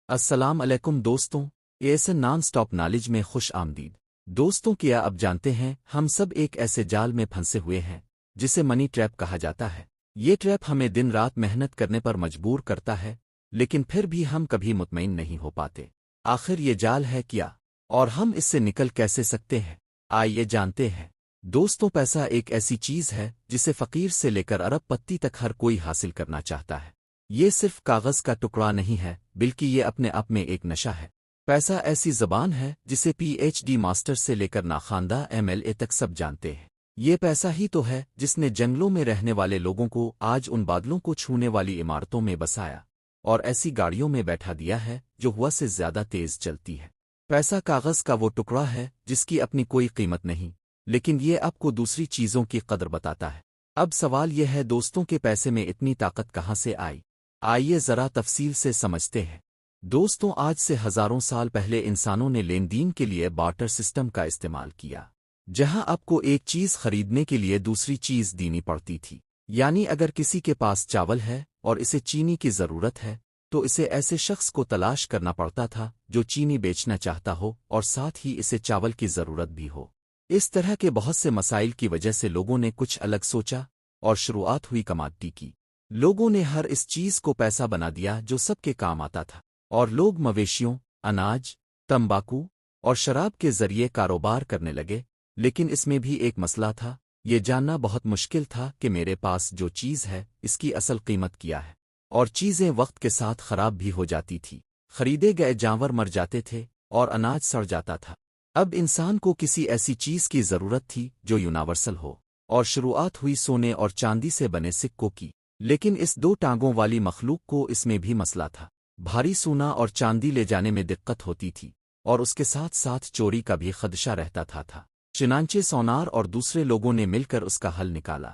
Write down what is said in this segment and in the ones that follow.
السلام علیکم دوستوں، ایسن نان سٹاپ نالج میں خوش آمدید۔ دوستوں کیا اب جانتے ہیں ہم سب ایک ایسے جال میں پھنسے ہوئے ہیں جسے منی ٹریپ کہا جاتا ہے۔ یہ ٹریپ ہمیں دن رات محنت کرنے پر مجبور کرتا ہے، لیکن پھر بھی ہم کبھی مطمئن نہیں ہو پاتے۔ آخر یہ جال ہے کیا، اور ہم اس سے نکل کیسے سکتے ہیں؟ آئیے جانتے ہیں۔ دوستوں، پیسہ ایک ایسی چیز ہے جسے فقیر سے لے کر ارب پتی تک ہر کوئی حاصل کرنا چاہتا ہے۔ یہ صرف کاغذ کا ٹکڑا نہیں ہے، بلکہ یہ اپنے آپ میں ایک نشہ ہے۔ پیسہ ایسی زبان ہے جسے پی ایچ ڈی ماسٹر سے لے کر ناخواندہ ایم ایل اے تک سب جانتے ہیں۔ یہ پیسہ ہی تو ہے جس نے جنگلوں میں رہنے والے لوگوں کو آج ان بادلوں کو چھونے والی عمارتوں میں بسایا اور ایسی گاڑیوں میں بیٹھا دیا ہے جو ہوا سے زیادہ تیز چلتی ہے۔ پیسہ کاغذ کا وہ ٹکڑا ہے جس کی اپنی کوئی قیمت نہیں، لیکن یہ آپ کو دوسری چیزوں کی قدر بتاتا ہے۔ اب سوال یہ ہے دوستوں کہ پیسے میں اتنی طاقت کہاں سے آئی؟ آئیے ذرا تفصیل سے سمجھتے ہیں۔ دوستوں، آج سے ہزاروں سال پہلے انسانوں نے لین دین کے لیے بارٹر سسٹم کا استعمال کیا، جہاں آپ کو ایک چیز خریدنے کے لیے دوسری چیز دینی پڑتی تھی۔ یعنی اگر کسی کے پاس چاول ہے اور اسے چینی کی ضرورت ہے تو اسے ایسے شخص کو تلاش کرنا پڑتا تھا جو چینی بیچنا چاہتا ہو اور ساتھ ہی اسے چاول کی ضرورت بھی ہو۔ اس طرح کے بہت سے مسائل کی وجہ سے لوگوں نے کچھ الگ سوچا اور شروعات ہوئی کماڈٹی کی۔ لوگوں نے ہر اس چیز کو پیسہ بنا دیا جو سب کے کام آتا تھا، اور لوگ مویشیوں، اناج، تمباکو اور شراب کے ذریعے کاروبار کرنے لگے۔ لیکن اس میں بھی ایک مسئلہ تھا، یہ جاننا بہت مشکل تھا کہ میرے پاس جو چیز ہے اس کی اصل قیمت کیا ہے، اور چیزیں وقت کے ساتھ خراب بھی ہو جاتی تھی۔ خریدے گئے جانور مر جاتے تھے اور اناج سڑ جاتا تھا۔ اب انسان کو کسی ایسی چیز کی ضرورت تھی جو یونیورسل ہو، اور شروعات ہوئی سونے اور چاندی سے بنے سکوں کی۔ لیکن اس دو ٹانگوں والی مخلوق کو اس میں بھی مسئلہ تھا۔ بھاری سونا اور چاندی لے جانے میں دقت ہوتی تھی، اور اس کے ساتھ ساتھ چوری کا بھی خدشہ رہتا تھا۔ چنانچہ سونار اور دوسرے لوگوں نے مل کر اس کا حل نکالا۔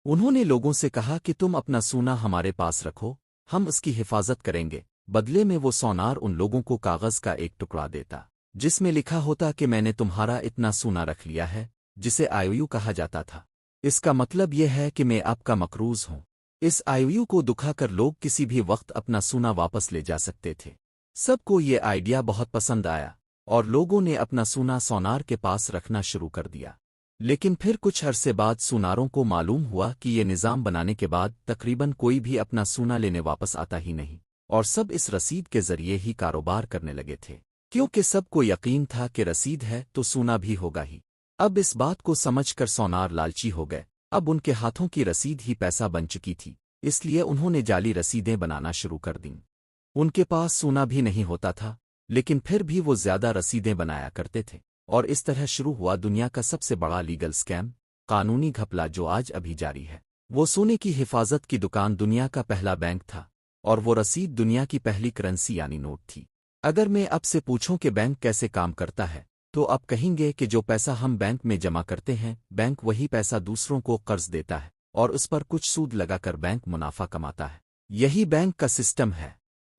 انہوں نے لوگوں سے کہا کہ تم اپنا سونا ہمارے پاس رکھو، ہم اس کی حفاظت کریں گے۔ بدلے میں وہ سونار ان لوگوں کو کاغذ کا ایک ٹکڑا دیتا جس میں لکھا ہوتا کہ میں نے تمہارا اتنا سونا رکھ لیا ہے، جسے آئیو کہا جاتا تھا۔ اس کا مطلب یہ ہے کہ میں آپ کا مقروض ہوں۔ اس آئیو کو دکھا کر لوگ کسی بھی وقت اپنا سونا واپس لے جا سکتے تھے۔ سب کو یہ آئیڈیا بہت پسند آیا، اور لوگوں نے اپنا سونا سونار کے پاس رکھنا شروع کر دیا۔ لیکن پھر کچھ عرصے بعد سوناروں کو معلوم ہوا کہ یہ نظام بنانے کے بعد تقریباً کوئی بھی اپنا سونا لینے واپس آتا ہی نہیں، اور سب اس رسید کے ذریعے ہی کاروبار کرنے لگے تھے، کیونکہ سب کو یقین تھا کہ رسید ہے تو سونا بھی ہوگا ہی۔ اب اس بات کو سمجھ کر سونار لالچی ہو گئے۔ اب ان کے ہاتھوں کی رسید ہی پیسہ بن چکی تھی، اس لیے انہوں نے جعلی رسیدیں بنانا شروع کر دیں۔ ان کے پاس سونا بھی نہیں ہوتا تھا، لیکن پھر بھی وہ زیادہ رسیدیں بنایا کرتے تھے، اور اس طرح شروع ہوا دنیا کا سب سے بڑا لیگل سکیم، قانونی گھپلا جو آج ابھی جاری ہے۔ وہ سونے کی حفاظت کی دکان دنیا کا پہلا بینک تھا، اور وہ رسید دنیا کی پہلی کرنسی یعنی نوٹ تھی۔ اگر میں اب سے پوچھوں کہ بینک کیسے کام کرتا ہے تو آپ کہیں گے کہ جو پیسہ ہم بینک میں جمع کرتے ہیں، بینک وہی پیسہ دوسروں کو قرض دیتا ہے اور اس پر کچھ سود لگا کر بینک منافع کماتا ہے۔ یہی بینک کا سسٹم ہے۔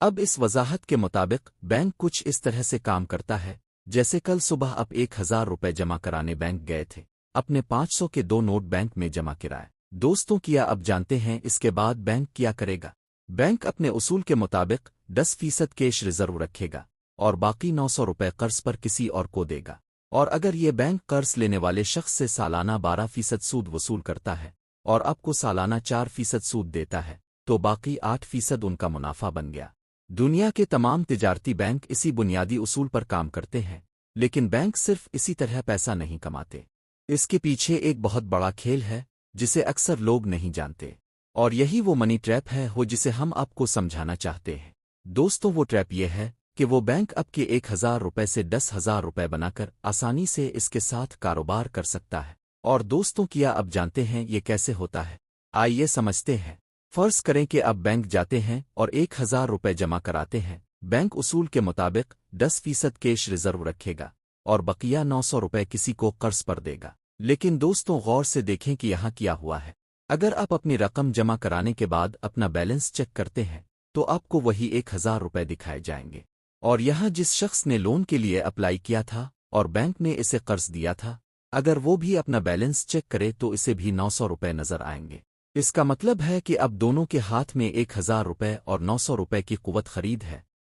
اب اس وضاحت کے مطابق بینک کچھ اس طرح سے کام کرتا ہے جیسے کل صبح آپ 1000 روپے جمع کرانے بینک گئے تھے، اپنے 500 کے 2 نوٹ بینک میں جمع کرائے۔ دوستوں کیا اب جانتے ہیں اس کے بعد بینک کیا کرے گا؟ بینک اپنے اصول کے مطابق 10% کیش ریزرو رکھے گا اور باقی 900 روپے قرض پر کسی اور کو دے گا۔ اور اگر یہ بینک قرض لینے والے شخص سے سالانہ 12% سود وصول کرتا ہے اور آپ کو سالانہ 4% سود دیتا ہے تو باقی 8% ان کا منافع بن گیا۔ دنیا کے تمام تجارتی بینک اسی بنیادی اصول پر کام کرتے ہیں، لیکن بینک صرف اسی طرح پیسہ نہیں کماتے۔ اس کے پیچھے ایک بہت بڑا کھیل ہے جسے اکثر لوگ نہیں جانتے، اور یہی وہ منی ٹریپ ہے جسے ہم آپ کو سمجھانا چاہتے ہیں۔ دوستوں، وہ ٹریپ یہ ہے کہ وہ بینک آپ کے 1000 روپے سے 10,000 روپے بنا کر آسانی سے اس کے ساتھ کاروبار کر سکتا ہے۔ اور دوستوں کیا اب جانتے ہیں یہ کیسے ہوتا ہے؟ آئیے سمجھتے ہیں۔ فرض کریں کہ اب بینک جاتے ہیں اور 1000 روپے جمع کراتے ہیں۔ بینک اصول کے مطابق 10% کیش ریزرو رکھے گا اور بقیہ 900 روپے کسی کو قرض پر دے گا۔ لیکن دوستوں، غور سے دیکھیں کہ یہاں کیا ہوا ہے۔ اگر آپ اپنی رقم جمع کرانے کے بعد اپنا بیلنس چیک کرتے ہیں تو آپ کو وہی 1000 روپے دکھائے جائیں گے، اور یہاں جس شخص نے لون کے لیے اپلائی کیا تھا اور بینک نے اسے قرض دیا تھا، اگر وہ بھی اپنا بیلنس چیک کرے تو اسے بھی 900 روپے نظر آئیں گے۔ اس کا مطلب ہے کہ اب دونوں کے ہاتھ میں 1000 روپے اور 900 روپے کی قوت خرید ہے،